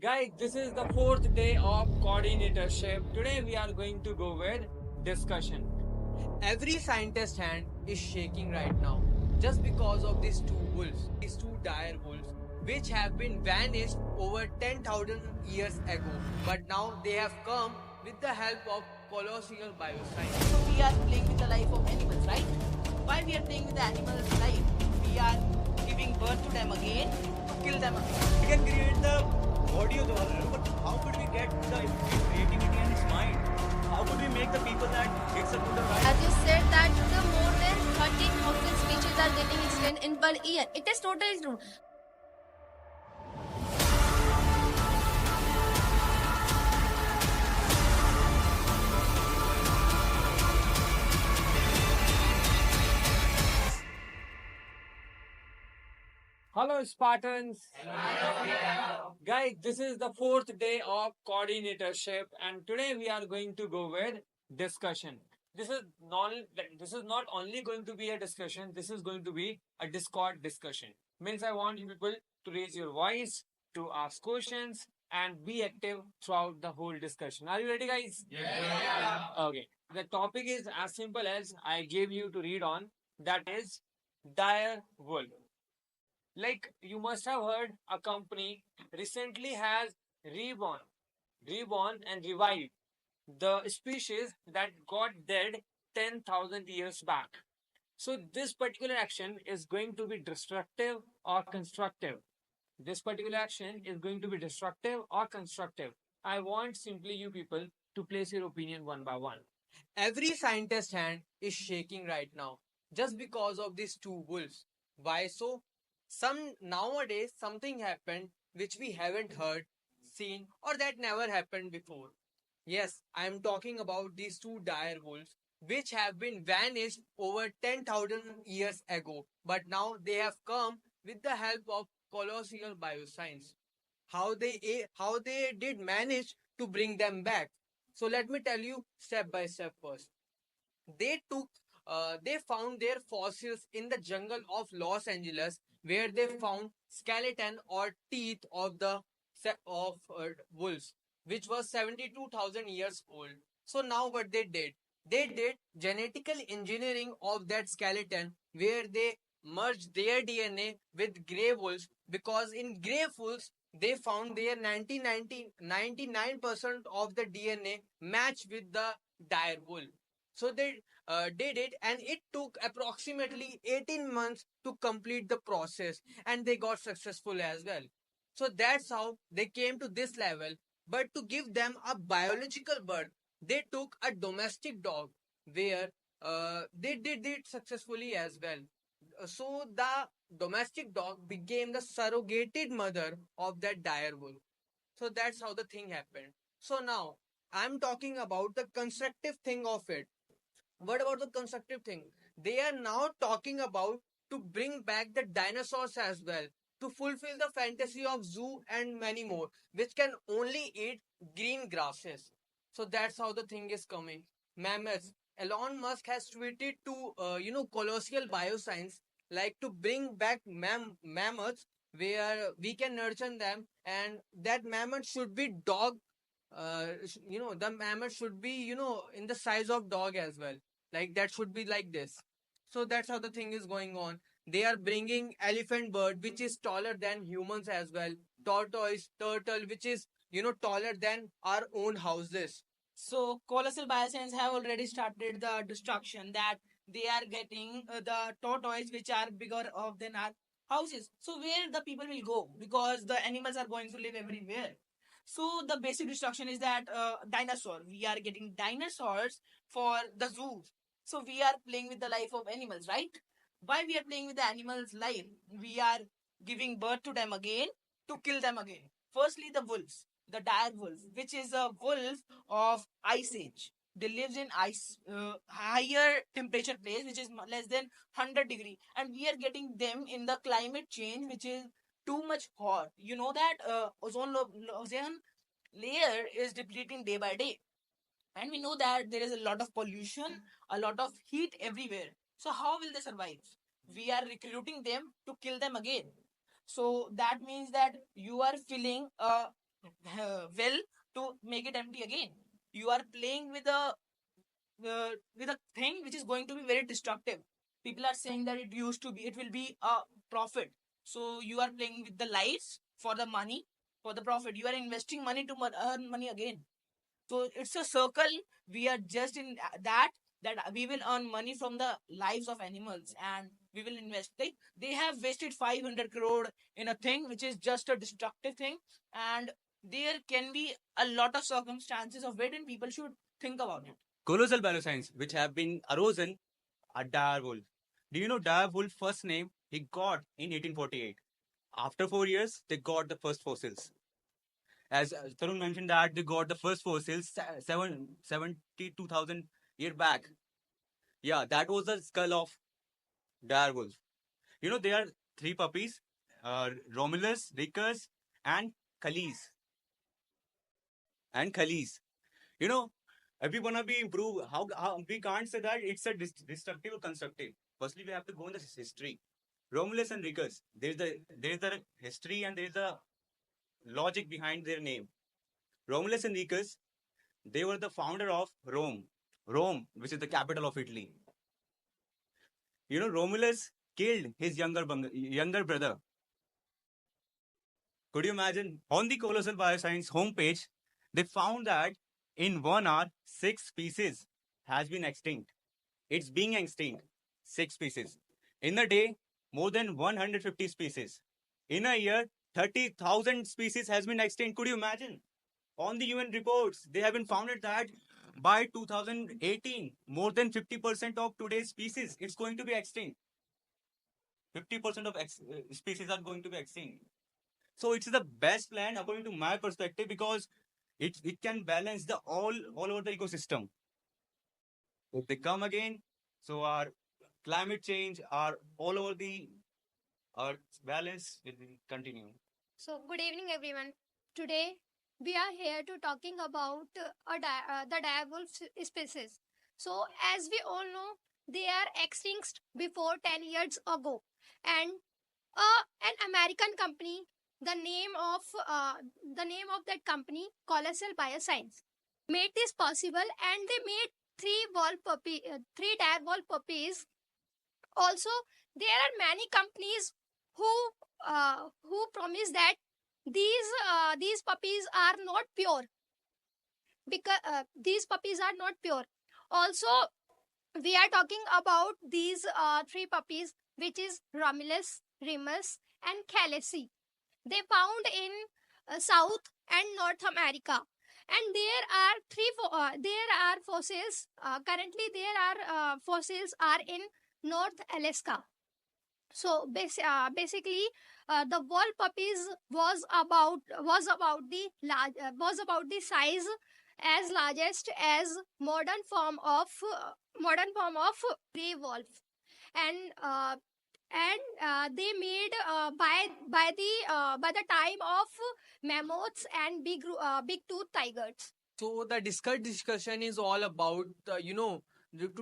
Guys, this is the fourth day of coordinatorship. Today we are going to go with discussion. Every scientist hand is shaking right now just because of these two dire wolves, which have been vanished over 10,000 years ago. But now they have come with the help of colossal bioscience. So we are playing with the life of animals, right? Why we are playing with the animals' life? We are giving birth to them again to kill them again. We can create the body of the world, but how could we get the creativity and its mind? How could we make the people that it's a good or right? As you said that the more than 30,000 species are getting extinct in per year. It is totally true. Hello, Spartans. Guys, this is the fourth day of coordinatorship, and today we are going to go with discussion. This is not only going to be a discussion. This is going to be a Discord discussion. Means I want you people to raise your voice, to ask questions, and be active throughout the whole discussion. Are you ready, guys? Yeah. Okay. The topic is as simple as I gave you to read on. That is dire wolf. Like you must have heard, a company recently has reborn, reborn and revived the species that got dead 10,000 years back. So this particular action is going to be destructive or constructive. This particular action is going to be destructive or constructive. I want simply you people to place your opinion one by one. Every scientist hand is shaking right now just because of these two wolves. Why so? Nowadays something happened which we haven't heard, seen, or that never happened before. Yes, I am talking about these two dire wolves which have been vanished over 10,000 years ago, but now they have come with the help of colossal bioscience. How they did manage to bring them back? So let me tell you step by step first. They found their fossils in the jungle of Los Angeles, where they found skeleton or teeth of the wolves, which was 72,000 years old. So now what they did genetical engineering of that skeleton, where they merged their DNA with grey wolves, because in grey wolves they found their 99% of the DNA match with the dire wolf. So they did it, and it took approximately 18 months to complete the process, and they got successful as well. So that's how they came to this level. But to give them a biological birth, they took a domestic dog, where they did it successfully as well. So the domestic dog became the surrogated mother of that dire wolf. So that's how the thing happened. So now I'm talking about the constructive thing of it. What about the constructive thing? They are now talking about to bring back the dinosaurs as well, to fulfill the fantasy of zoo and many more, which can only eat green grasses. So that's how the thing is coming. Mammoths. Elon Musk has tweeted to colossal bioscience, like to bring back mammoths, where we can nurture them, and that mammoth should be dog. The mammoth should be in the size of dog as well, like that should be like this. So that's how the thing is going on. They are bringing elephant bird, which is taller than humans as well. Tortoise, turtle, which is taller than our own houses. So colossal bioscience have already started the destruction, that they are getting the tortoise which are bigger of than our houses. So where the people will go, because the animals are going to live everywhere. So the basic destruction is that dinosaur. We are getting dinosaurs for the zoos. So we are playing with the life of animals, right? Why we are playing with the animals' life? We are giving birth to them again to kill them again. Firstly, the wolves, the dire wolf, which is a wolf of ice age. They lives in ice, higher temperature place, which is less than 100 degree, and we are getting them in the climate change, which is too much hot. You know that ozone layer is depleting day by day, and we know that there is a lot of pollution, a lot of heat everywhere. So how will they survive? We are recruiting them to kill them again. So that means that you are filling a well to make it empty again. You are playing with a thing which is going to be very destructive. People are saying that it will be a profit. So you are playing with the lives for the money, for the profit. You are investing money to earn money again. So it's a circle. We are just in that we will earn money from the lives of animals and we will invest. They have wasted 500 crore in a thing which is just a destructive thing, and there can be a lot of circumstances of it, and people should think about it. Colossal bioscience, which have been arisen are dire wolf. Do you know dire wolf first name he got in 1848? After 4 years, they got the first fossils. As Tarun mentioned that they got the first fossils 72,000 year back. Yeah, that was the skull of dire wolf. You know, there are three puppies, Romulus, Ricus, and Khalees. And Khalees. You know, if we wanna be improved, how we can't say that it's a destructive or constructive. Firstly, we have to go in the history. Romulus and Ricus. There's the history and there's the logic behind their name. Romulus and Ricus, they were the founder of Rome. Rome, which is the capital of Italy. You know, Romulus killed his younger brother. Could you imagine? On the Colossal Bioscience homepage, they found that in 1 hour, 6 species has been extinct. It's being extinct. 6 species. In a day, more than 150 species. In a year, 30,000 species has been extinct. Could you imagine? On the UN reports, they have been founded that by 2018, more than 50% of today's species it's going to be extinct. 50% of species are going to be extinct. So it's the best plan according to my perspective because it can balance the all over the ecosystem. If they come again, so our climate change, our all over the our balance will continue. So, good evening, everyone. Today, we are here to talking about the direwolf species. So, as we all know, they are extinct before 10 years ago, and an American company, the name of that company, Colossal Bioscience, made this possible, and they made three direwolf puppies. Also, there are many companies who promise that these puppies are not pure, because these puppies are not pure. Also, we are talking about these three puppies, which is Romulus, Remus, and Khaleesi. They found in South and North America, and there are fossils. Currently, there are fossils are in North Alaska. So basically, the wall puppies was about the size as largest as modern form of gray wolf, and they made by the time of mammoths and big tooth tigers. So the discussion is all about to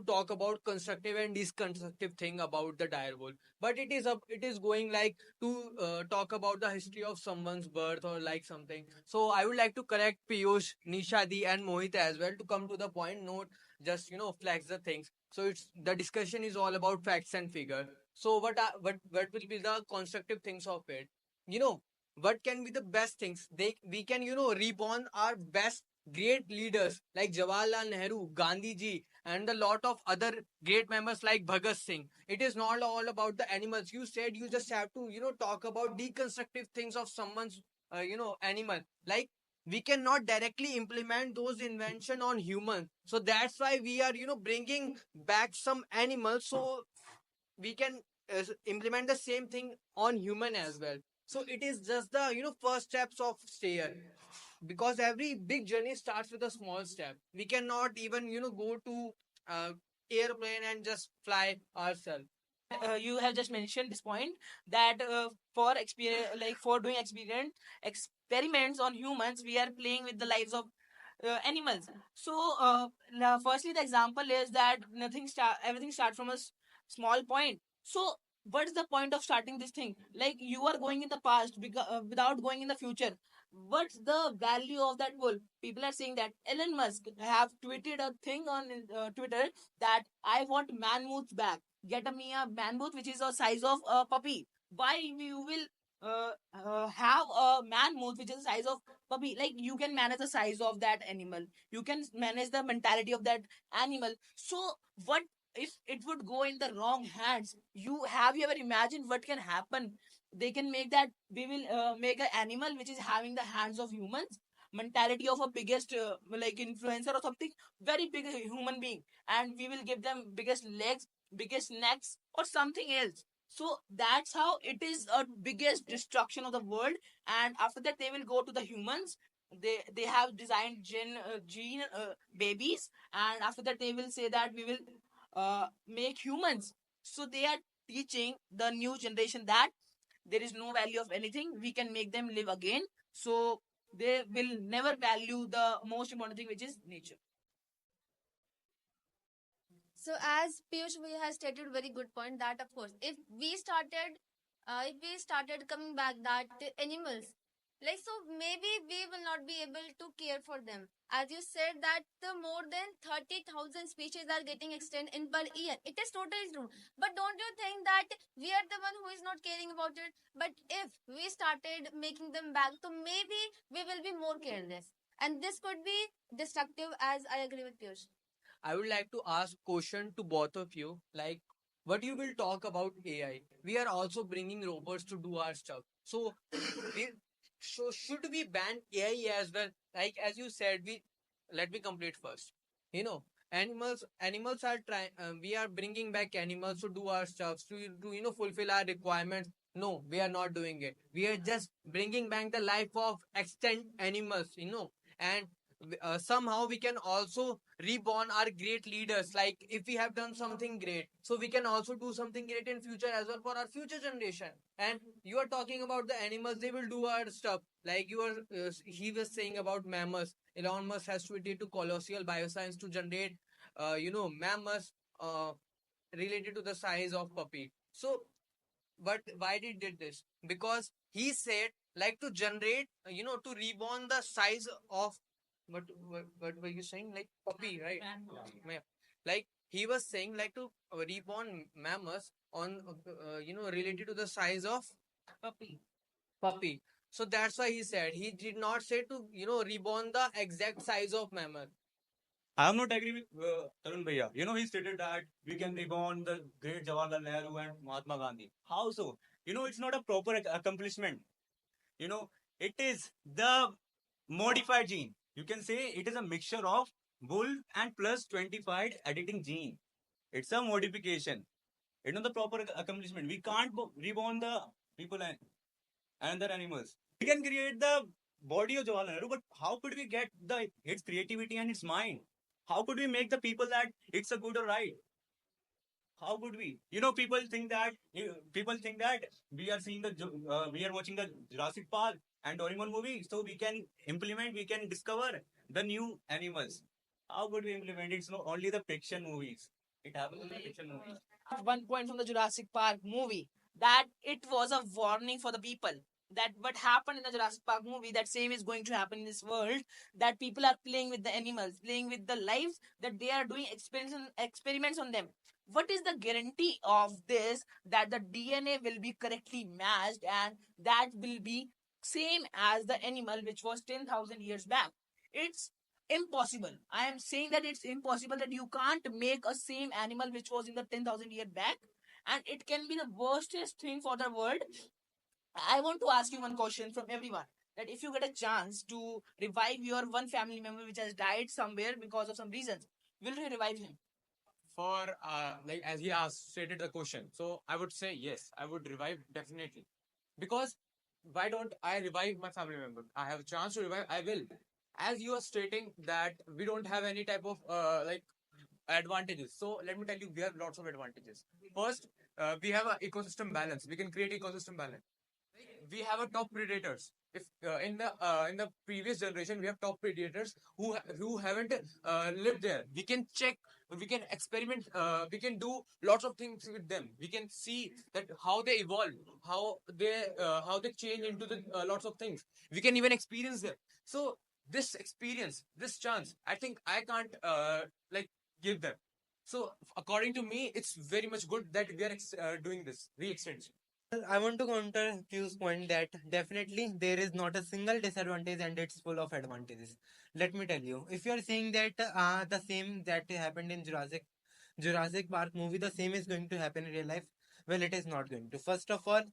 talk about constructive and deconstructive thing about the direwolf. But it is going like to talk about the history of someone's birth or like something. So I would like to correct Piyush, Nishadi, and Mohit as well to come to the point. Not just flex the things. So it's the discussion is all about facts and figure. So what will be the constructive things of it? You know what can be the best things? We can reborn our best great leaders like Jawaharlal Nehru, Gandhi ji, and a lot of other great members like Bhagat Singh. It is not all about the animals. You said you just have to talk about deconstructive things of someone's animal. Like we cannot directly implement those invention on humans. So that's why we are bringing back some animals so we can implement the same thing on human as well. So it is just the first steps of stair, because every big journey starts with a small step. We cannot even go to airplane and just fly ourselves. You have just mentioned this point that for experience, like for doing experiments on humans, we are playing with the lives of animals. So now, firstly, the example is that everything starts from a small point. So what's the point of starting this thing? Like you are going in the past without going in the future. what's the value of that wolf? People are saying that Elon Musk have tweeted a thing on Twitter that I want man moose back. Get me a man moose which is the size of a puppy. Why you will have a man moose which is the size of puppy? Like you can manage the size of that animal. You can manage the mentality of that animal. So what if it would go in the wrong hands? You ever imagined what can happen? They can make that we will make an animal which is having the hands of humans, mentality of a biggest like influencer or something, very big human being, and we will give them biggest legs, biggest necks or something else. So that's how it is a biggest destruction of the world. And after that they will go to the humans. They have designed gene babies, and after that they will say that we will make humans. So they are teaching the new generation that there is no value of anything, we can make them live again. So they will never value the most important thing, which is nature. So as Piyush we has stated very good point that of course if we started coming back that animals, like, so maybe we will not be able to care for them. As you said that the more than 30,000 species are getting extinct in per year. It is totally true. But don't you think that we are the one who is not caring about it? But if we started making them back, so maybe we will be more careless. And this could be destructive as I agree with Piyush. I would like to ask question to both of you. Like, what you will talk about AI? We are also bringing robots to do our stuff. So, we, should we ban AI as well? Like as you said, we let me complete first. You know, animals are trying. We are bringing back animals to do our stuff to fulfill our requirements. No, we are not doing it. We are just bringing back the life of extinct animals. And somehow we can also reborn our great leaders. Like if we have done something great, so we can also do something great in future as well for our future generation. And you are talking about the animals, they will do our stuff. Like he was saying about mammoths. Elon Musk has tweeted to Colossal Bioscience to generate mammoths related to the size of puppy. So but why did this? Because he said like to generate, to reborn the size of what were you saying? Like puppy, right? Yeah. Like he was saying like to reborn mammoths on related to the size of Puppy. puppy. So that's why he said he did not say to reborn the exact size of mammoth. I am not agree with Tarun Bhaiya. He stated that we can reborn the great Jawaharlal Nehru and Mahatma Gandhi. How so? It's not a proper accomplishment. It is the modified gene. You can say it is a mixture of bull and plus 25 editing gene. It's a modification. It's not the proper accomplishment. We can't reborn the people and other animals. We can create the body of Jawaharlal Nehru, but how could we get its creativity and its mind? How could we make the people that it's a good or right? How could we? People think that we are watching the Jurassic Park and Doraemon movie, so we can discover the new animals. How could we implement? It's not only the fiction movies. It happens in the fiction movies. One point from the Jurassic Park movie that it was a warning for the people that what happened in the Jurassic Park movie, that same is going to happen in this world, that people are playing with the animals, playing with the lives, that they are doing experiments on them. What is the guarantee of this that the DNA will be correctly matched and that will be same as the animal which was 10,000 years back? It's impossible. I am saying that it's impossible, that you can't make a same animal which was in the 10,000 year back, and it can be the worstest thing for the world. I want to ask you one question from everyone, that if you get a chance to revive your one family member which has died somewhere because of some reasons, will you revive him? For like as he asked stated the question, so I would say yes, I would revive definitely. Because why don't I revive my family member? I have a chance to revive, I will. As you are stating that we don't have any type of like advantages, so let me tell you we have lots of advantages. First, we have an ecosystem balance, we can create ecosystem balance. We have a top predators, If in the previous generation we have top predators who haven't lived there, we can check, we can experiment, we can do lots of things with them. We can see that how they evolve, how they change into the lots of things. We can even experience them. So this experience, this chance, I think I can't like give them. So according to me, it's very much good that we are doing this re-extension. Well, I want to counter Q's point that definitely there is not a single disadvantage and it's full of advantages. Let me tell you, if you are saying that the same that happened in Jurassic Park movie, the same is going to happen in real life. Well, it is not going to. First of all,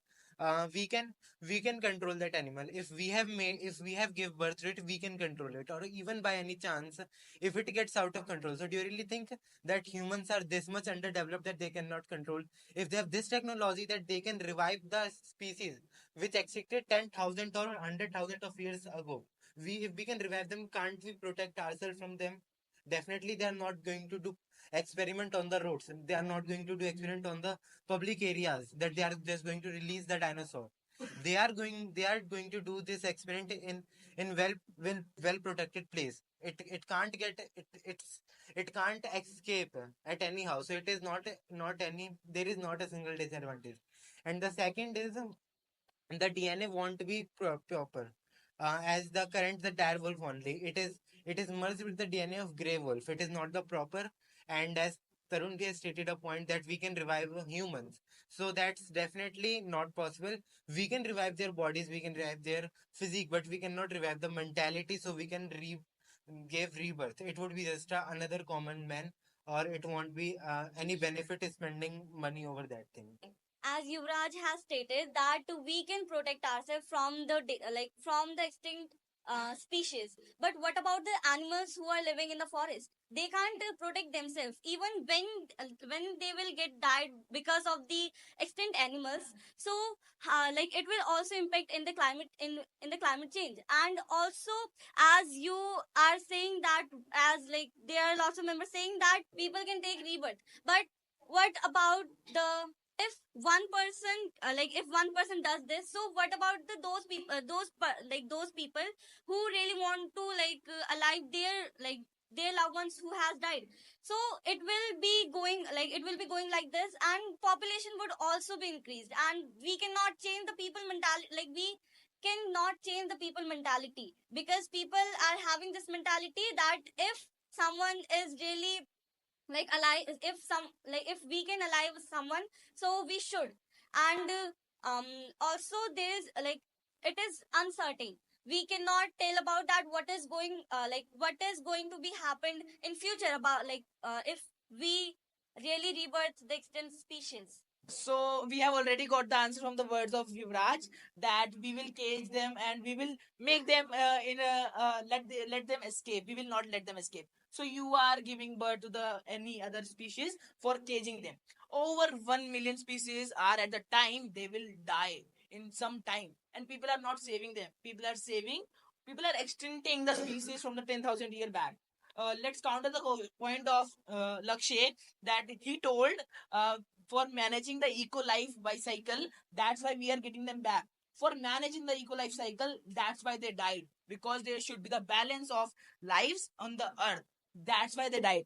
we can control that animal. If we have give birth to it, we can control it. Or even by any chance, if it gets out of control. So do you really think that humans are this much underdeveloped that they cannot control? If they have this technology that they can revive the species which existed 10,000 or 100,000 of years ago, if we can revive them, can't we protect ourselves from them? Definitely, they are not going to do experiment on the roads. They are not going to do experiment on the public areas that they are just going to release the dinosaur. They are going to do this experiment in well protected place. It can't get it can't escape at any house. So it is not any there is not a single disadvantage. And the second is the DNA won't be proper. As the current the dire wolf only. It is merged with the DNA of grey wolf. It is not the proper. And as Tarun has stated a point that we can revive humans. So that's definitely not possible. We can revive their bodies, we can revive their physique, but we cannot revive the mentality. So we can give rebirth. It would be just another common man, or it won't be any benefit spending money over that thing. As Yuvraj has stated that we can protect ourselves from from the extinct species. But what about the animals who are living in the forest? They can't protect themselves even when they will get died because of the extinct animals. So it will also impact in the climate in the climate change. And also, as you are saying that, as like there are lots of members saying that people can take rebirth, but what about the if one person if one person does this, so what about those people those people who really want to alive their loved ones who has died? So it will be going like this, and population would also be increased, and we cannot change the people mentality. We cannot change the people mentality, because people are having this mentality that if someone is really alive, if we can alive someone, so we should. And also there is it is uncertain. We cannot tell about that what is going to be happened in future about if we really rebirth the extinct species. So we have already got the answer from the words of Yuvraj, that we will cage them and we will make them in a let them escape. We will not let them escape. So you are giving birth to the any other species for caging them. Over 1 million species are at the time they will die in some time, and people are not saving them. People are extincting the species from the 10,000 year back. Let's counter the point of Lakshay, that he told for managing the eco life by cycle, that's why we are getting them back. For managing the eco life cycle, that's why they died, because there should be the balance of lives on the earth. That's why they died.